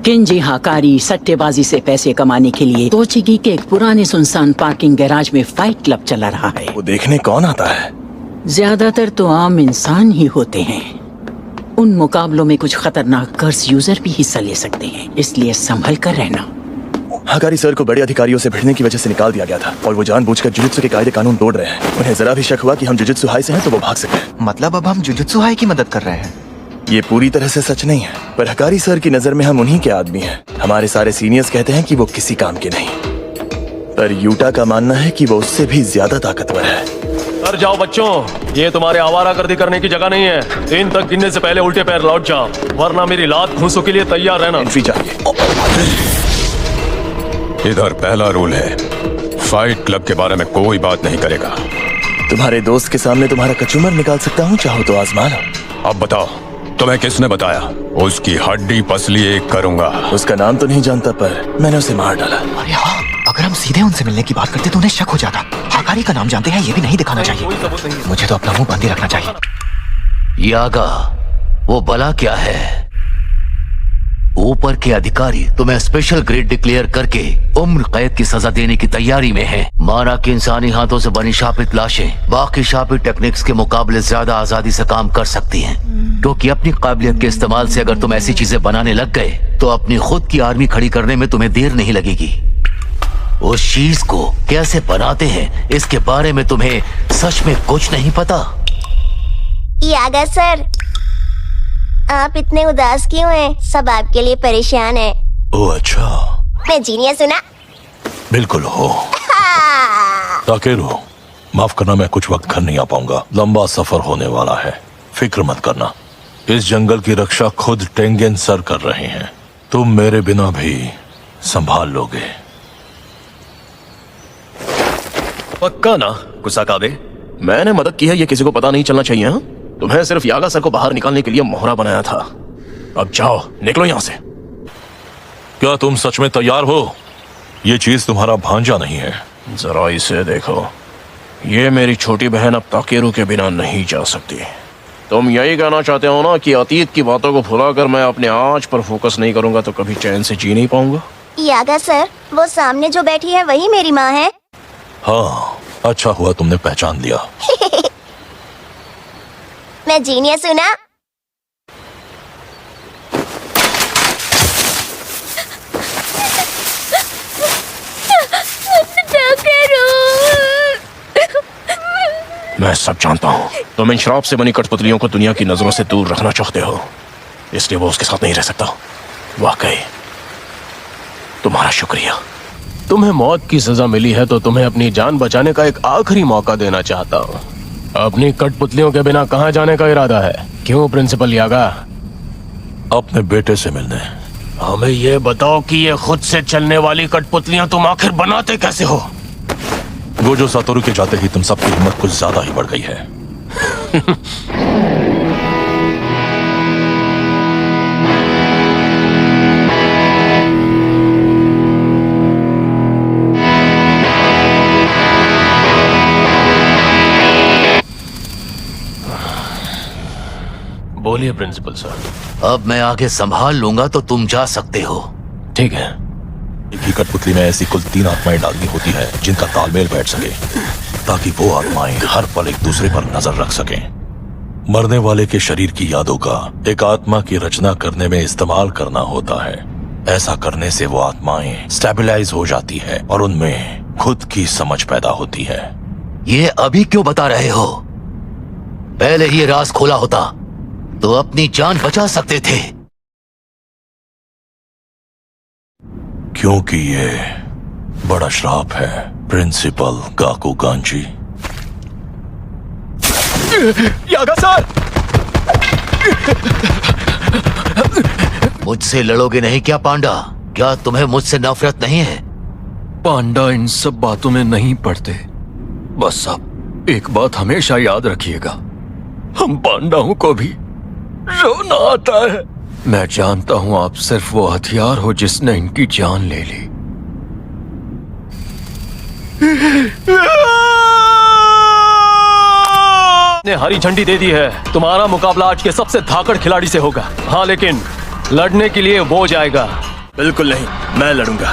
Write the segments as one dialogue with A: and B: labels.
A: किंजी हाकारी सट्टेबाजी से पैसे कमाने के लिए तोचिगी के एक पुराने सुनसान पार्किंग गैराज में फाइट क्लब चला रहा है।
B: वो देखने कौन आता है?
A: ज्यादातर तो आम इंसान ही होते हैं। उन मुकाबलों में कुछ खतरनाक कर्स यूजर भी हिस्सा ले सकते हैं, इसलिए संभल कर रहना।
B: हाकारी सर को बड़े अधिकारियों से भिड़ने की वजह से निकाल दिया गया था और वो जानबूझकर जुजुत्सु के कायदे कानून तोड़ रहे हैं। उन्हें जरा भी शक हुआ कि हम जुजुत्सु हाई से हैं तो वो भाग सके।
C: मतलब अब हम जुजुत्सु हाई की मदद कर रहे हैं?
B: ये पूरी तरह से सच नहीं है, पर हकारी सर की नजर में हम उन्हीं के आदमी हैं। हमारे सारे सीनियर्स कहते हैं कि वो किसी काम के नहीं, पर यूटा का मानना है कि वो उससे भी ज्यादा ताकतवर है।
D: कर जाओ बच्चों, ये तुम्हारे आवारागर्दी करने की जगह नहीं है। 3 तक गिनने से पहले उल्टे पैर लौट जाओ, वरना मेरी लात घूंसों के लिए तैयार रहना।
B: एंट्री चाहिए।
E: इधर पहला रूल है, फाइट क्लब के बारे में कोई बात नहीं करेगा।
B: तुम्हारे दोस्त के सामने तुम्हारा कचूमर निकाल सकता हूँ, चाहो तो आजमा लो।
E: अब बताओ, तुम्हें किसने बताया? उसकी हड्डी पसली एक करूंगा।
B: उसका नाम तो नहीं जानता, पर मैंने उसे मार डाला।
C: अरे हाँ, अगर हम सीधे उनसे मिलने की बात करते तो उन्हें शक हो जाता। हाकारी का नाम जानते हैं ये भी नहीं दिखाना चाहिए। मुझे तो अपना मुंह बंद ही रखना चाहिए।
F: यागा, वो बला क्या है? ऊपर के अधिकारी तुम्हें स्पेशल ग्रेड डिक्लेयर करके उम्र कैद की सजा देने की तैयारी में हैं। माना कि इंसानी हाथों से बनी शापित लाशें बाकी शापित टेक्निक्स के मुकाबले ज्यादा आजादी से काम कर सकती हैं, क्योंकि अपनी काबिलियत के इस्तेमाल से अगर तुम ऐसी चीजें बनाने लग गए तो अपनी खुद की आर्मी खड़ी करने में तुम्हें देर नहीं लगेगी। उस चीज को कैसे बनाते हैं इसके बारे में तुम्हें सच में कुछ नहीं पता।
G: यागा सर, आप इतने उदास क्यों हैं? सब आपके लिए परेशान है।
H: ओह अच्छा,
G: मैं जीनियस हूँ ना?
H: बिल्कुल हो। ताकेरू, माफ करना, मैं कुछ वक्त घर नहीं आ पाऊंगा। लंबा सफर होने वाला है। फिक्र मत करना, इस जंगल की रक्षा खुद टेंगेन सर कर रहे हैं। तुम मेरे बिना भी संभाल लोगे।
D: पक्का ना कुसाकाबे? मैंने मदद की है, ये किसी को पता नहीं चलना चाहिए। हाँ? तुम्हें सिर्फ यागा सर को बाहर निकालने के लिए मोहरा बनाया था। अब जाओ, निकलो यहाँ से।
H: क्या तुम सच में तैयार हो? ये चीज तुम्हारा भांजा नहीं है।
D: जरा इसे देखो, ये मेरी छोटी बहन अब ताकेरू के बिना नहीं जा सकती। तुम यही कहना चाहते हो ना कि अतीत की बातों को भुलाकर मैं अपने आज पर फोकस नहीं करूंगा तो कभी चैन से जी नहीं पाऊंगा?
G: यागा सर, वो सामने जो बैठी है वही मेरी माँ है।
H: हाँ, अच्छा हुआ तुमने पहचान लिया।
G: मैं जीनियस हूँ ना?
D: मैं सब जानता हूँ। तुम इन शराब से बनी कठपुतलियों को दुनिया की नजरों से दूर रखना चाहते हो, इसलिए वो उसके साथ नहीं रह सकता। वाकई तुम्हारा शुक्रिया। तुम्हें मौत की सजा मिली है तो तुम्हें अपनी जान बचाने का एक आखिरी मौका देना चाहता हूँ। अपनी कठपुतलियों के बिना कहाँ जाने का इरादा है? क्यों प्रिंसिपल यागा?
H: अपने बेटे से मिलने।
D: हमें ये बताओ कि ये खुद से चलने वाली कठपुतलियां तुम आखिर बनाते कैसे हो?
H: गोजो सातोरु के जाते ही तुम सबकी हिम्मत कुछ ज्यादा ही बढ़ गई है।
D: बोलिए प्रिंसिपल सर।
F: अब मैं आगे संभाल लूंगा तो तुम जा सकते हो।
D: ठीक है।
H: एक ही कठपुतली में ऐसी कुल 3 आत्माएं डालनी होती है जिनका तालमेल बैठ सके, ताकि वो आत्माएं हर पल एक दूसरे पर नजर रख सकें। मरने वाले के शरीर की यादों का एक आत्मा की रचना करने में इस्तेमाल करना होता है। ऐसा करने से वो आत्माएं स्टेबलाइज हो जाती है और उनमें खुद की समझ पैदा होती है।
F: ये अभी क्यों बता रहे हो? पहले ही ये राज खोला होता तो अपनी जान बचा सकते थे।
H: क्योंकि ये बड़ा श्राप है प्रिंसिपल गाकू गांजी।
D: यागा सर!
F: मुझसे लड़ोगे नहीं क्या पांडा? क्या तुम्हें मुझसे नफरत नहीं है?
I: पांडा इन सब बातों में नहीं पड़ते। बस आप एक बात हमेशा याद रखिएगा, हम पांडाओं को भी रोना आता है। मैं जानता हूं आप सिर्फ वो हथियार हो जिसने इनकी जान ले ली।
D: ने हरी झंडी दे दी है। तुम्हारा मुकाबला आज के सबसे धाकड़ खिलाड़ी से होगा। हाँ, लेकिन लड़ने के लिए वो जाएगा
B: बिल्कुल नहीं, मैं लड़ूंगा।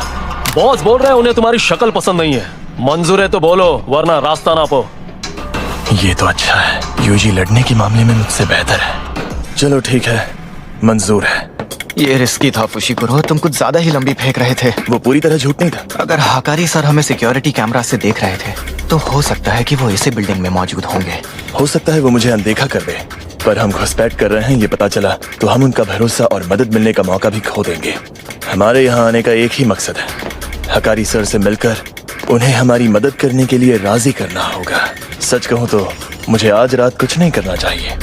D: बॉस बोल रहे हैं उन्हें तुम्हारी शक्ल पसंद नहीं है। मंजूर है तो बोलो, वरना रास्ता नापो।
B: ये तो अच्छा है, यूजी लड़ने के मामले में मुझसे बेहतर है। चलो ठीक है, मंजूर है।
C: ये रिस्की था फुशिकुरो, तुम कुछ ज्यादा ही लंबी फेंक रहे थे।
B: वो पूरी तरह झूठ नहीं था।
C: अगर हाकारी सर हमें सिक्योरिटी कैमरा से देख रहे थे तो हो सकता है कि वो इसी बिल्डिंग में मौजूद होंगे।
B: हो सकता है वो मुझे अनदेखा कर दे, पर हम घुसपैठ कर रहे हैं ये पता चला तो हम उनका भरोसा और मदद मिलने का मौका भी खो देंगे। हमारे यहाँ आने का एक ही मकसद है, हकारी सर से मिलकर उन्हें हमारी मदद करने के लिए राजी करना होगा। सच कहूँ तो मुझे आज रात कुछ नहीं करना चाहिए।